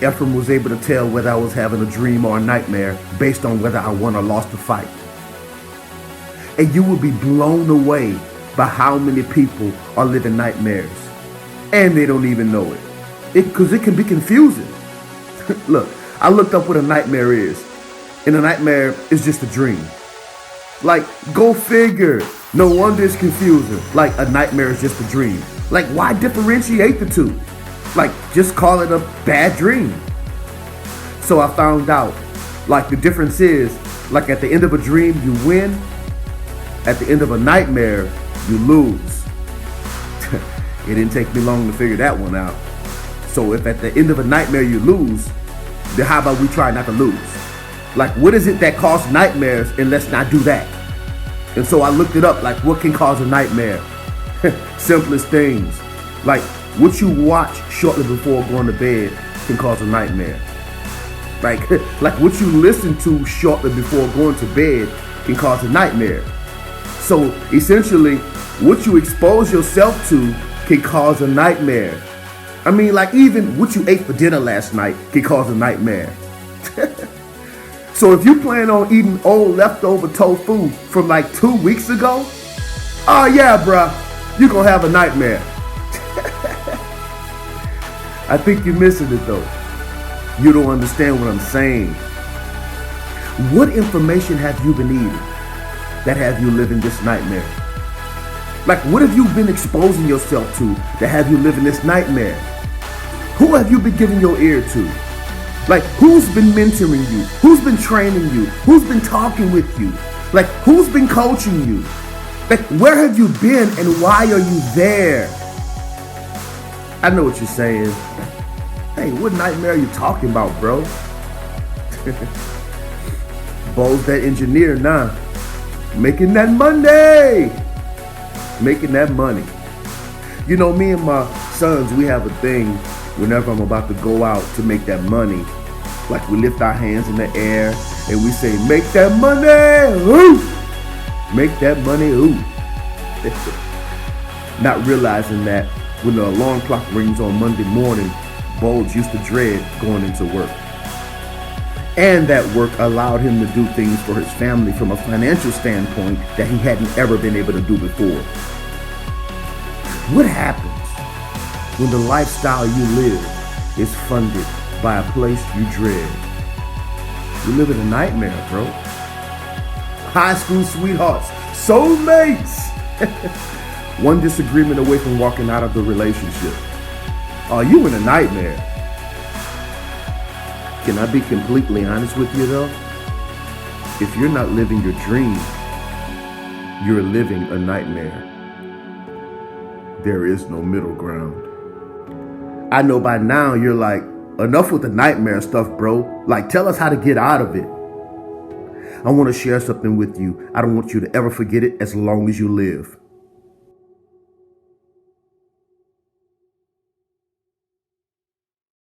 Ephraim was able to tell whether I was having a dream or a nightmare based on whether I won or lost the fight. And you will be blown away by how many people are living nightmares. And they don't even know it. Because it can be confusing. Look, I looked up what a nightmare is. And a nightmare is just a dream. Like, go figure. No wonder it's confusing. Like, a nightmare is just a dream. Like, why differentiate the two? Like, just call it a bad dream. So I found out, like, the difference is, like, at the end of a dream, you win. At the end of a nightmare, you lose. It didn't take me long to figure that one out. So if at the end of a nightmare you lose, then how about we try not to lose? Like, what is it that causes nightmares, and let's not do that? And so I looked it up, like, what can cause a nightmare? Simplest things. Like, what you watch shortly before going to bed can cause a nightmare. Like what you listen to shortly before going to bed can cause a nightmare. So essentially, what you expose yourself to can cause a nightmare. I mean, like, even what you ate for dinner last night can cause a nightmare. So if you plan on eating old leftover tofu from like 2 weeks ago, oh yeah, bruh, you're gonna have a nightmare. I think you're missing it though. You don't understand what I'm saying. What information have you been eating that have you living this nightmare? Like, what have you been exposing yourself to that have you living this nightmare? Who have you been giving your ear to? Like, who's been mentoring you? Who's been training you? Who's been talking with you? Like, who's been coaching you? Like, where have you been and why are you there? I know what you're saying. Hey, what nightmare are you talking about, bro? Bo's that engineer now. Making that money. Making that money. You know, me and my sons, we have a thing whenever I'm about to go out to make that money. Like, we lift our hands in the air and we say, make that money, ooh! Make that money, ooh. Not realizing that when the alarm clock rings on Monday morning, Bulge used to dread going into work. And that work allowed him to do things for his family from a financial standpoint that he hadn't ever been able to do before. What happens when the lifestyle you live is funded by a place you dread? You live in a nightmare, bro. High school sweethearts, soulmates. One disagreement away from walking out of the relationship. Are you in a nightmare? Can I be completely honest with you though? If you're not living your dream, you're living a nightmare. There is no middle ground. I know by now you're like, enough with the nightmare stuff, bro. Like, tell us how to get out of it. I want to share something with you. I don't want you to ever forget it as long as you live.